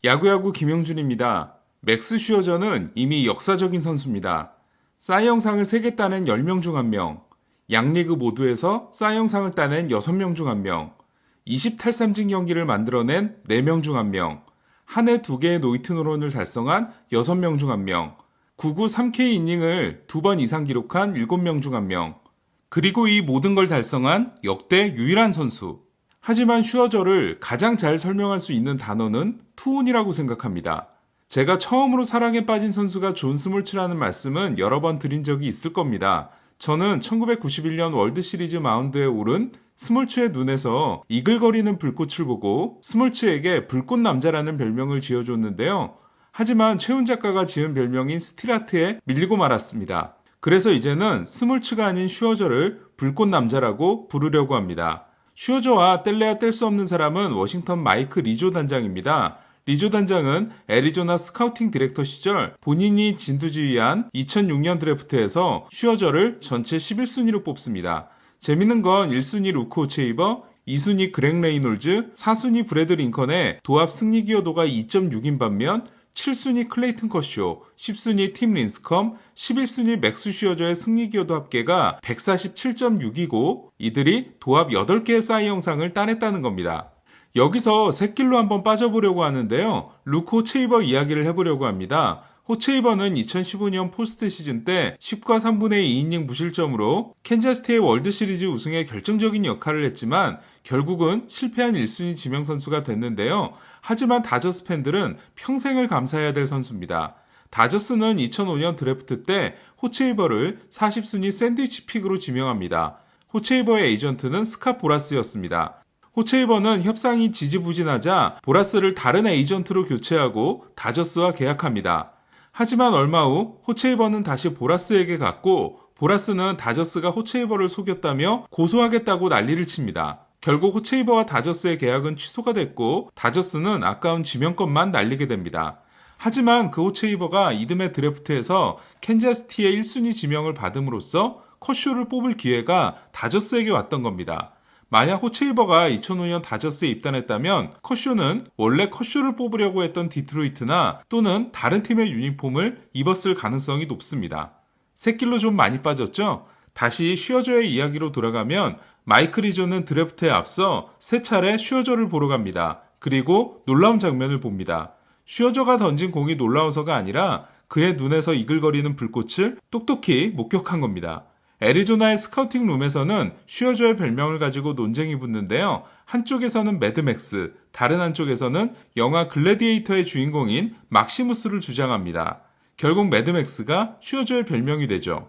야구야구 김영준입니다. 맥스 슈어저는 이미 역사적인 선수입니다. 사 이영상을 3개 따낸 10명 중 1명, 양리그 모두에서 사 이영상을 따낸 6명 중 1명, 20탈삼진 경기를 만들어낸 4명 중 1명, 한 해 2개의 노히트 노런을 달성한 6명 중 1명, 9구 3K 이닝을 2번 이상 기록한 7명 중 1명, 그리고 이 모든 걸 달성한 역대 유일한 선수. 하지만 슈어저를 가장 잘 설명할 수 있는 단어는 투혼이라고 생각합니다. 제가 처음으로 사랑에 빠진 선수가 존 스몰츠라는 말씀은 여러 번 드린 적이 있을 겁니다. 저는 1991년 월드시리즈 마운드에 오른 스몰츠의 눈에서 이글거리는 불꽃을 보고 스몰츠에게 불꽃 남자라는 별명을 지어줬는데요. 하지만 최훈 작가가 지은 별명인 스틸아트에 밀리고 말았습니다. 그래서 이제는 스몰츠가 아닌 슈어저를 불꽃 남자라고 부르려고 합니다. 슈어저와 뗄래야 뗄 수 없는 사람은 워싱턴 마이크 리조 단장입니다. 리조 단장은 애리조나 스카우팅 디렉터 시절 본인이 진두지휘한 2006년 드래프트에서 슈어저를 전체 11순위로 뽑습니다. 재밌는 건 1순위 루크 오체이버, 2순위 그렉 레이놀즈, 4순위 브래드 링컨의 도합 승리 기여도가 2.6인 반면 7순위 클레이튼 커쇼, 10순위 팀 린스컴, 11순위 맥스 슈어저의 승리 기여도 합계가 147.6이고 이들이 도합 8개의 사이 영상을 따냈다는 겁니다. 여기서 새길로 한번 빠져보려고 하는데요. 루크 호체이버 이야기를 해보려고 합니다. 호체이버는 2015년 포스트 시즌 때 10과 3분의 2이닝 무실점으로 캔자스테의 월드시리즈 우승에 결정적인 역할을 했지만 결국은 실패한 1순위 지명 선수가 됐는데요. 하지만 다저스 팬들은 평생을 감사해야 될 선수입니다. 다저스는 2005년 드래프트 때 호체이버를 40순위 샌드위치 픽으로 지명합니다. 호체이버의 에이전트는 스캇 보라스였습니다. 호체이버는 협상이 지지부진하자 보라스를 다른 에이전트로 교체하고 다저스와 계약합니다. 하지만 얼마 후 호체이버는 다시 보라스에게 갔고 보라스는 다저스가 호체이버를 속였다며 고소하겠다고 난리를 칩니다. 결국 호체이버와 다저스의 계약은 취소가 됐고 다저스는 아까운 지명권만 날리게 됩니다. 하지만 그 호체이버가 이듬해 드래프트에서 캔자스티의 1순위 지명을 받음으로써 커쇼를 뽑을 기회가 다저스에게 왔던 겁니다. 만약 호체이버가 2005년 다저스에 입단했다면 커쇼는 원래 커쇼를 뽑으려고 했던 디트로이트나 또는 다른 팀의 유니폼을 입었을 가능성이 높습니다. 새길로 좀 많이 빠졌죠? 다시 슈어저의 이야기로 돌아가면 마이크 리조는 드래프트에 앞서 3차례 슈어저를 보러 갑니다. 그리고 놀라운 장면을 봅니다. 슈어저가 던진 공이 놀라워서가 아니라 그의 눈에서 이글거리는 불꽃을 똑똑히 목격한 겁니다. 애리조나의 스카우팅 룸에서는 슈어저의 별명을 가지고 논쟁이 붙는데요. 한쪽에서는 매드맥스, 다른 한쪽에서는 영화 글래디에이터의 주인공인 막시무스를 주장합니다. 결국 매드맥스가 슈어저의 별명이 되죠.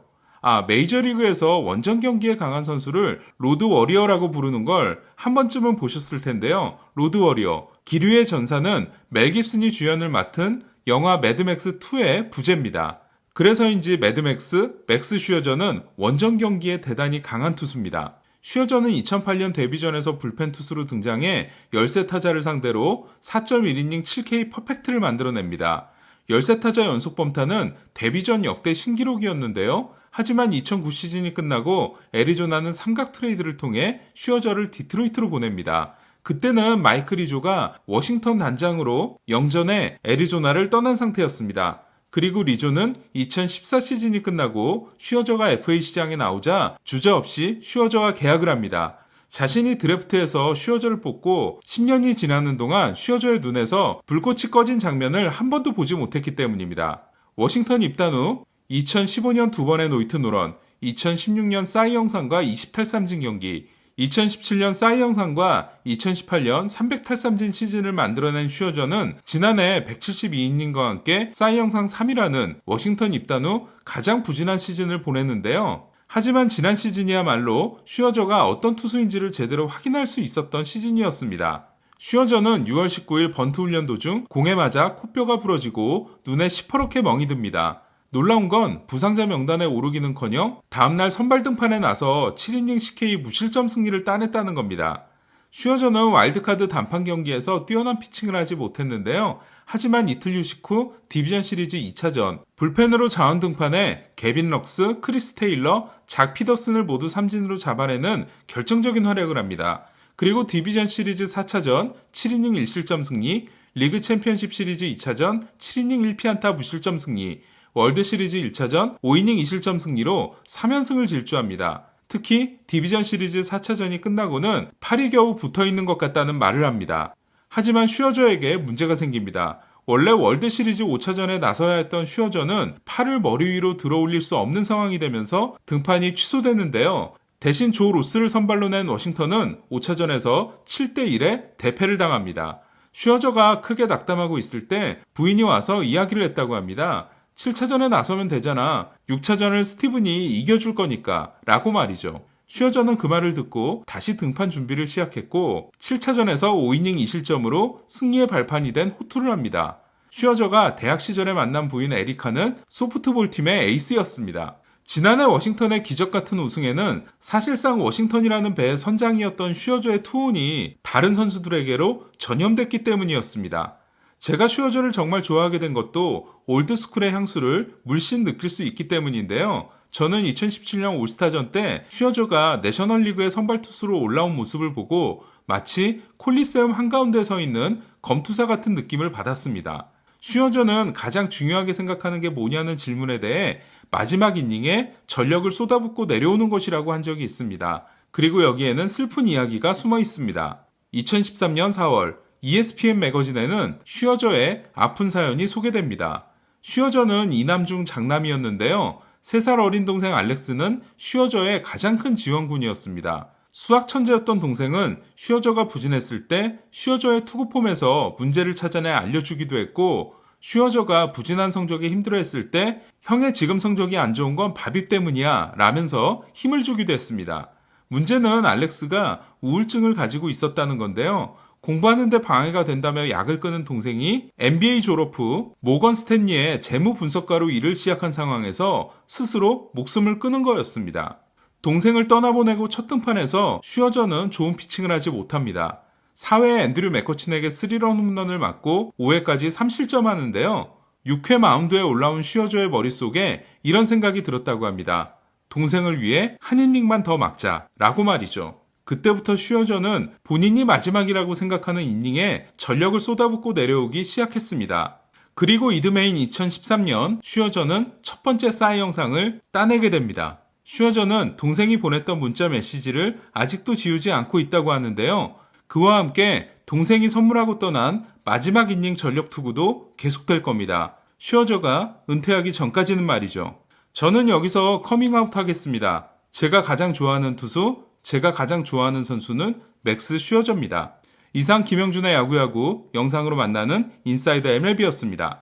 메이저리그에서 원정 경기에 강한 선수를 로드 워리어라고 부르는 걸 한 번쯤은 보셨을 텐데요. 로드 워리어, 기류의 전사는 멜 깁슨이 주연을 맡은 영화 매드맥스 2의 부제입니다. 그래서인지 매드맥스, 맥스 슈어저는 원정 경기에 대단히 강한 투수입니다. 슈어저는 2008년 데뷔전에서 불펜 투수로 등장해 13타자를 상대로 4.1이닝 7K 퍼펙트를 만들어냅니다. 13타자 연속 범타는 데뷔전 역대 신기록이었는데요. 하지만 2009 시즌이 끝나고 애리조나는 삼각 트레이드를 통해 슈어저를 디트로이트로 보냅니다. 그때는 마이크 리조가 워싱턴 단장으로 영전에 애리조나를 떠난 상태였습니다. 그리고 리조는 2014 시즌이 끝나고 슈어저가 FA 시장에 나오자 주저없이 슈어저와 계약을 합니다. 자신이 드래프트에서 슈어저를 뽑고 10년이 지나는 동안 슈어저의 눈에서 불꽃이 꺼진 장면을 한 번도 보지 못했기 때문입니다. 워싱턴 입단 후 2015년 2번의 노히트 노런, 2016년 사이 영상과 20탈삼진 경기, 2017년 사이 영상과 2018년 300탈삼진 시즌을 만들어낸 슈어저는 지난해 172이닝과 함께 사이 영상 3위라는 워싱턴 입단 후 가장 부진한 시즌을 보냈는데요. 하지만 지난 시즌이야말로 슈어저가 어떤 투수인지를 제대로 확인할 수 있었던 시즌이었습니다. 슈어저는 6월 19일 번트 훈련 도중 공에 맞아 코뼈가 부러지고 눈에 시퍼렇게 멍이 듭니다. 놀라운 건 부상자 명단에 오르기는커녕 다음날 선발 등판에 나서 7이닝 CK 무실점 승리를 따냈다는 겁니다. 슈어저는 와일드카드 단판 경기에서 뛰어난 피칭을 하지 못했는데요. 하지만 이틀 휴식 후 디비전 시리즈 2차전 불펜으로 자원 등판해 개빈 럭스, 크리스 테일러, 작 피더슨을 모두 삼진으로 잡아내는 결정적인 활약을 합니다. 그리고 디비전 시리즈 4차전 7이닝 1실점 승리, 리그 챔피언십 시리즈 2차전 7이닝 1피안타 무실점 승리, 월드 시리즈 1차전 5이닝 2실점 승리로 3연승을 질주합니다. 특히 디비전 시리즈 4차전이 끝나고는 팔이 겨우 붙어있는 것 같다는 말을 합니다. 하지만 슈어저에게 문제가 생깁니다. 원래 월드 시리즈 5차전에 나서야 했던 슈어저는 팔을 머리 위로 들어 올릴 수 없는 상황이 되면서 등판이 취소됐는데요. 대신 조 로스를 선발로 낸 워싱턴은 5차전에서 7대1에 대패를 당합니다. 슈어저가 크게 낙담하고 있을 때 부인이 와서 이야기를 했다고 합니다. 7차전에 나서면 되잖아. 6차전을 스티븐이 이겨줄 거니까 라고 말이죠. 슈어저는 그 말을 듣고 다시 등판 준비를 시작했고 7차전에서 5이닝 2실점으로 승리의 발판이 된 호투를 합니다. 슈어저가 대학 시절에 만난 부인 에리카는 소프트볼 팀의 에이스였습니다. 지난해 워싱턴의 기적같은 우승에는 사실상 워싱턴이라는 배의 선장이었던 슈어저의 투혼이 다른 선수들에게로 전염됐기 때문이었습니다. 제가 슈어저를 정말 좋아하게 된 것도 올드스쿨의 향수를 물씬 느낄 수 있기 때문인데요. 저는 2017년 올스타전 때 슈어저가 내셔널리그의 선발 투수로 올라온 모습을 보고 마치 콜리세움 한가운데 서 있는 검투사 같은 느낌을 받았습니다. 슈어저는 가장 중요하게 생각하는 게 뭐냐는 질문에 대해 마지막 이닝에 전력을 쏟아붓고 내려오는 것이라고 한 적이 있습니다. 그리고 여기에는 슬픈 이야기가 숨어 있습니다. 2013년 4월 ESPN 매거진에는 슈어저의 아픈 사연이 소개됩니다. 슈어저는 이남 중 장남이었는데요. 3살 어린 동생 알렉스는 슈어저의 가장 큰 지원군이었습니다. 수학 천재였던 동생은 슈어저가 부진했을 때 슈어저의 투구폼에서 문제를 찾아내 알려주기도 했고 슈어저가 부진한 성적에 힘들어했을 때 형의 지금 성적이 안 좋은 건 바비 때문이야 라면서 힘을 주기도 했습니다. 문제는 알렉스가 우울증을 가지고 있었다는 건데요. 공부하는데 방해가 된다며 약을 끊은 동생이 NBA 졸업 후 모건 스탠리의 재무 분석가로 일을 시작한 상황에서 스스로 목숨을 끊은 거였습니다. 동생을 떠나보내고 첫 등판에서 슈어저는 좋은 피칭을 하지 못합니다. 4회에 앤드류 맥커친에게 3런 홈런을 맞고 5회까지 3실점하는데요. 6회 마운드에 올라온 슈어저의 머릿속에 이런 생각이 들었다고 합니다. 동생을 위해 한 이닝만 더 막자 라고 말이죠. 그때부터 슈어저는 본인이 마지막이라고 생각하는 이닝에 전력을 쏟아붓고 내려오기 시작했습니다. 그리고 이듬해인 2013년 슈어저는 첫 번째 사이 영상을 따내게 됩니다. 슈어저는 동생이 보냈던 문자 메시지를 아직도 지우지 않고 있다고 하는데요. 그와 함께 동생이 선물하고 떠난 마지막 이닝 전력 투구도 계속될 겁니다. 슈어저가 은퇴하기 전까지는 말이죠. 저는 여기서 커밍아웃 하겠습니다. 제가 가장 좋아하는 투수, 제가 가장 좋아하는 선수는 맥스 슈어저입니다. 이상 김영준의 야구야구 영상으로 만나는 인사이더 MLB였습니다.